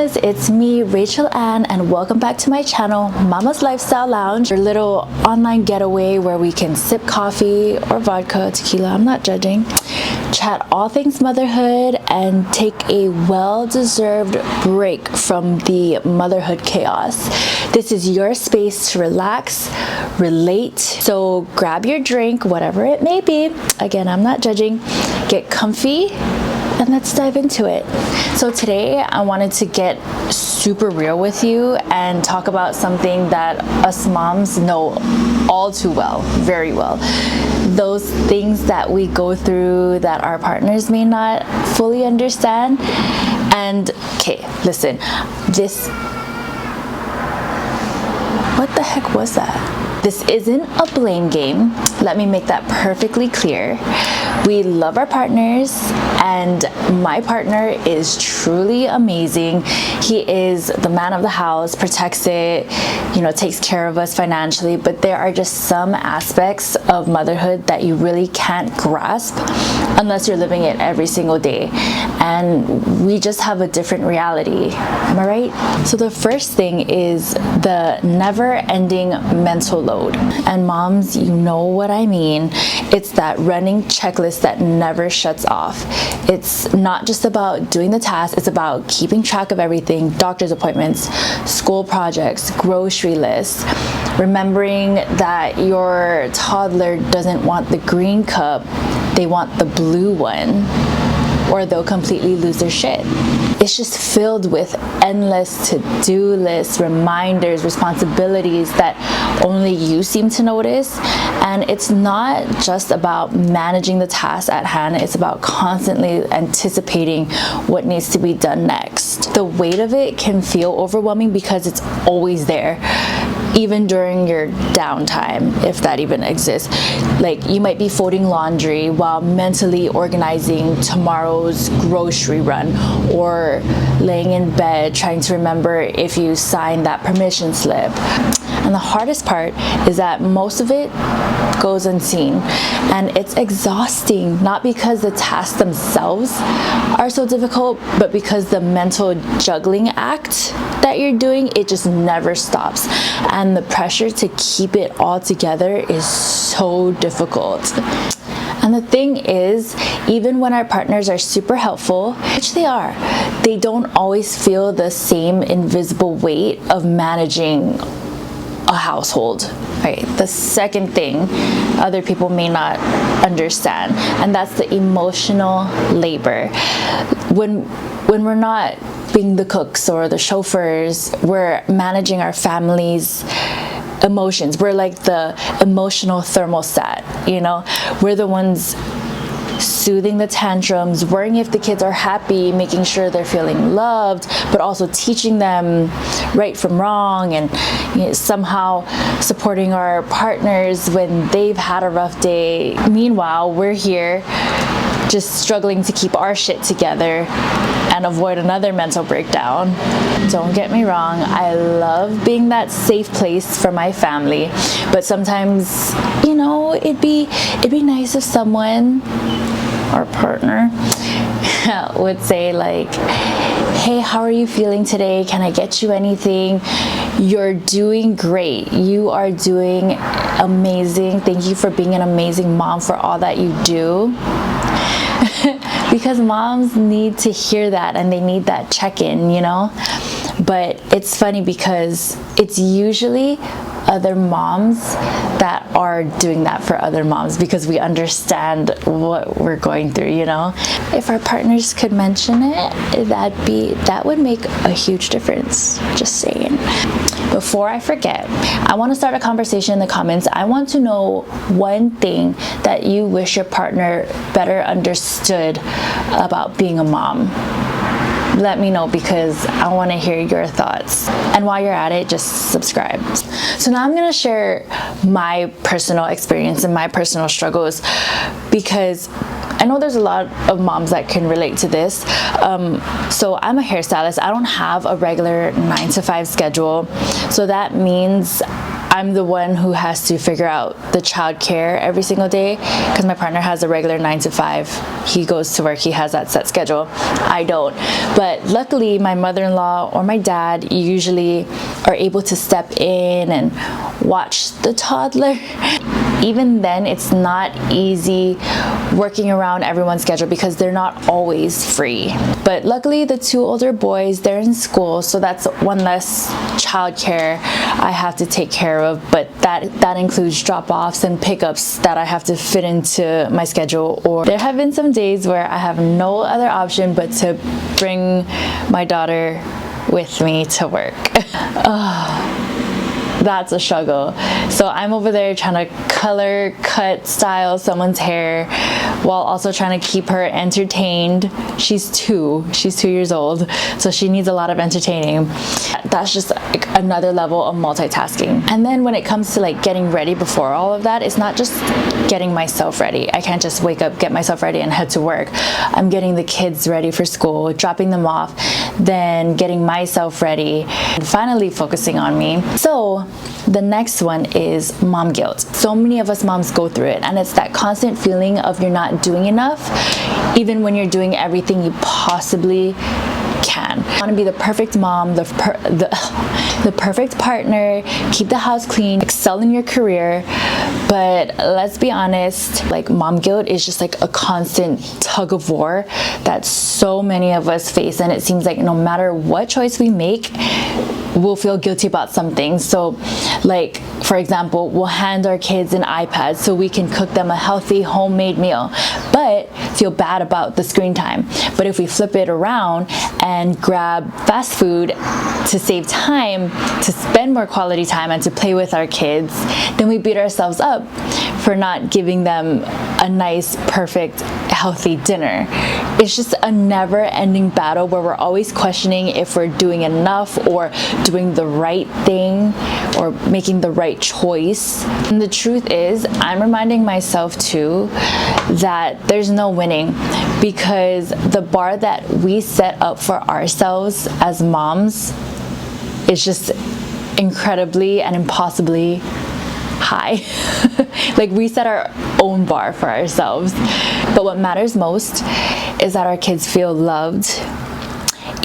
mamas, it's me, Rachel Ann, and welcome back to my channel, Mama's Lifestyle Lounge, your little online getaway where we can sip coffee or vodka, tequila, I'm not judging, chat all things motherhood, and take a well-deserved break from the motherhood chaos. This is your space to relax, relate, so grab your drink, whatever it may be. Again, I'm not judging. Get comfy and let's dive into it. So today I wanted to get super real with you and talk about something that us moms know all too well, very well. Those things that we go through that our partners may not fully understand. And okay, listen, what the heck was that? This isn't a blame game. Let me make that perfectly clear. We love our partners, and my partner is truly amazing. He is the man of the house, protects it, takes care of us financially, but there are just some aspects of motherhood that you really can't grasp unless you're living it every single day. And we just have a different reality. Am I right? So the first thing is the never-ending mental load. And moms, you know what I mean. It's that running checklist that never shuts off. It's not just about doing the tasks, it's about keeping track of everything, doctor's appointments, school projects, grocery lists, remembering that your toddler doesn't want the green cup, they want the blue one, or they'll completely lose their shit. It's just filled with endless to-do lists, reminders, responsibilities that only you seem to notice. And it's not just about managing the tasks at hand, it's about constantly anticipating what needs to be done next. The weight of it can feel overwhelming because it's always there, even during your downtime, if that even exists. Like, you might be folding laundry while mentally organizing tomorrow's grocery run, or laying in bed trying to remember if you signed that permission slip. And the hardest part is that most of it goes unseen, and it's exhausting, not because the tasks themselves are so difficult, but because the mental juggling act that you're doing, it just never stops, and the pressure to keep it all together is so difficult. And the thing is, even when our partners are super helpful, which they are, they don't always feel the same invisible weight of managing a household. Right? The second thing other people may not understand, and that's the emotional labor. When we're not being the cooks or the chauffeurs, we're managing our family's emotions. We're like the emotional thermostat, We're the ones soothing the tantrums, worrying if the kids are happy, making sure they're feeling loved, but also teaching them right from wrong, and somehow supporting our partners when they've had a rough day. Meanwhile, we're here just struggling to keep our shit together and avoid another mental breakdown. Don't get me wrong, I love being that safe place for my family, but sometimes, it'd be nice if someone, our partner, would say like, hey, how are you feeling today? Can I get you anything? You're doing great. You are doing amazing. Thank you for being an amazing mom, for all that you do. Because moms need to hear that, and they need that check-in, But it's funny because it's usually other moms that are doing that for other moms, because we understand what we're going through, If our partners could mention it, that would make a huge difference. Just saying. Before I forget, I want to start a conversation in the comments. I want to know one thing that you wish your partner better understood about being a mom. Let me know, because I want to hear your thoughts. And while you're at it, just subscribe. So now I'm going to share my personal experience and my personal struggles, because I know there's a lot of moms that can relate to this. So I'm a hairstylist. I don't have a regular 9 to 5 schedule. So that means I'm the one who has to figure out the childcare every single day because my partner has a regular 9 to 5. He goes to work, he has that set schedule. I don't. But luckily, my mother-in-law or my dad usually are able to step in and watch the toddler. Even then, it's not easy working around everyone's schedule because they're not always free. But luckily, the 2 older boys, they're in school, so that's one less childcare I have to take care of. But that includes drop-offs and pickups that I have to fit into my schedule. Or there have been some days where I have no other option but to bring my daughter with me to work. That's a struggle. So I'm over there trying to color, cut, style someone's hair while also trying to keep her entertained. She's 2 years old, so she needs a lot of entertaining. That's just like another level of multitasking. And then when it comes to like getting ready before all of that, it's not just getting myself ready. I can't just wake up, get myself ready and head to work. I'm getting the kids ready for school, dropping them off, then getting myself ready, and finally focusing on me. So the next one is mom guilt. So many of us moms go through it, and it's that constant feeling of you're not doing enough, even when you're doing everything you possibly can. You want to be the perfect mom, the perfect partner, keep the house clean, excel in your career. But let's be honest, like mom guilt is just like a constant tug of war that so many of us face, and it seems like no matter what choice we make, we'll feel guilty about something. So like, for example, we'll hand our kids an iPad so we can cook them a healthy homemade meal, but feel bad about the screen time. But if we flip it around and grab fast food to save time, to spend more quality time and to play with our kids, then we beat ourselves up for not giving them a nice, perfect, healthy dinner. It's just a never-ending battle where we're always questioning if we're doing enough or doing the right thing or making the right choice. And the truth is, I'm reminding myself too that there's no winning, because the bar that we set up for ourselves as moms is just incredibly and impossibly high. Like, we set our own bar for ourselves. But what matters most is that our kids feel loved,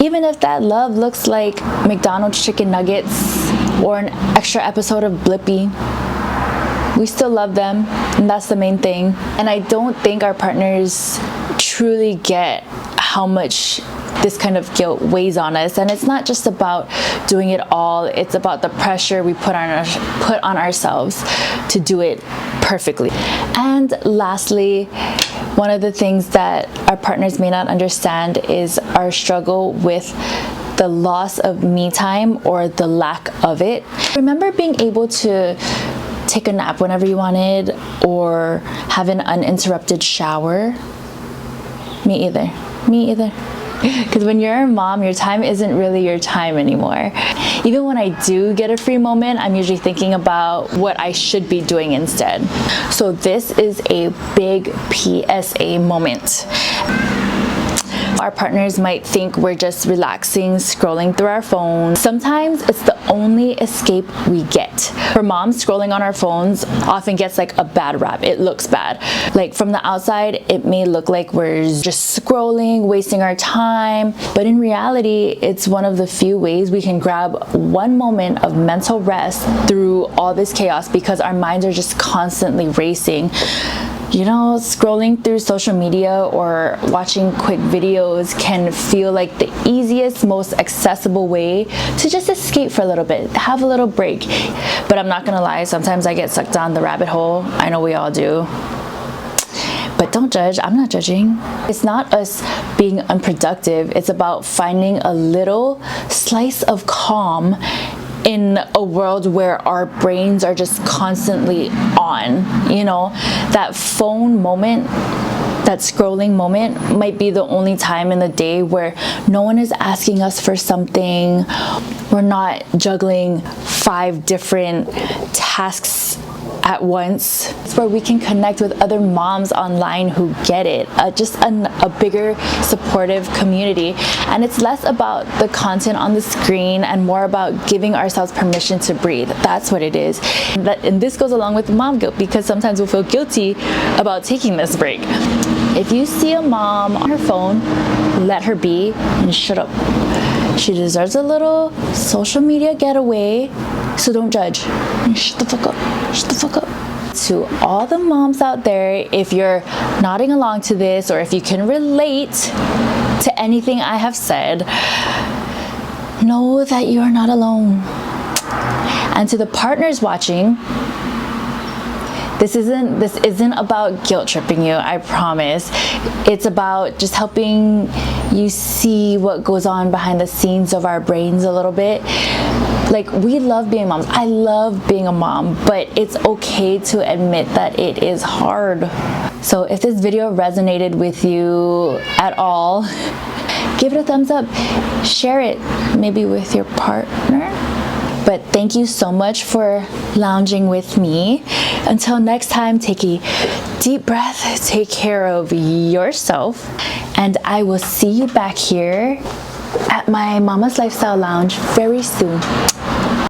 even if that love looks like McDonald's chicken nuggets or an extra episode of Blippi. We still love them, and that's the main thing. And I don't think our partners truly get how much this kind of guilt weighs on us. And it's not just about doing it all, it's about the pressure we put on ourselves to do it perfectly. And lastly, one of the things that our partners may not understand is our struggle with the loss of me time or the lack of it. Remember being able to take a nap whenever you wanted or have an uninterrupted shower? Me either. Because when you're a mom, your time isn't really your time anymore. Even when I do get a free moment, I'm usually thinking about what I should be doing instead. So this is a big PSA moment. Our partners might think we're just relaxing, scrolling through our phones. Sometimes it's the only escape we get. For moms, scrolling on our phones often gets like a bad rap. It looks bad. Like, from the outside, it may look like we're just scrolling, wasting our time. But in reality, it's one of the few ways we can grab one moment of mental rest through all this chaos, because our minds are just constantly racing. You know, scrolling through social media or watching quick videos can feel like the easiest, most accessible way to just escape for a little bit, have a little break. But I'm not gonna lie, sometimes I get sucked down the rabbit hole. I know we all do. But don't judge, I'm not judging. It's not us being unproductive, it's about finding a little slice of calm in a world where our brains are just constantly on. You know, that phone moment, that scrolling moment might be the only time in the day where no one is asking us for something. We're not juggling 5 different tasks at once. It's where we can connect with other moms online who get it, just a bigger supportive community. And it's less about the content on the screen and more about giving ourselves permission to breathe. That's what it is. And this goes along with mom guilt, because sometimes we'll feel guilty about taking this break. If you see a mom on her phone, let her be and shut up. She deserves a little social media getaway, so don't judge. Shut the fuck up. Shut the fuck up. To all the moms out there, if you're nodding along to this, or if you can relate to anything I have said, know that you are not alone. And to the partners watching, this isn't about guilt tripping you, I promise. It's about just helping you see what goes on behind the scenes of our brains a little bit. Like, we love being moms. I love being a mom, but it's okay to admit that it is hard. So if this video resonated with you at all, give it a thumbs up. Share it maybe with your partner. But thank you so much for lounging with me. Until next time, take a deep breath, take care of yourself, and I will see you back here at my Mama's Lifestyle Lounge very soon.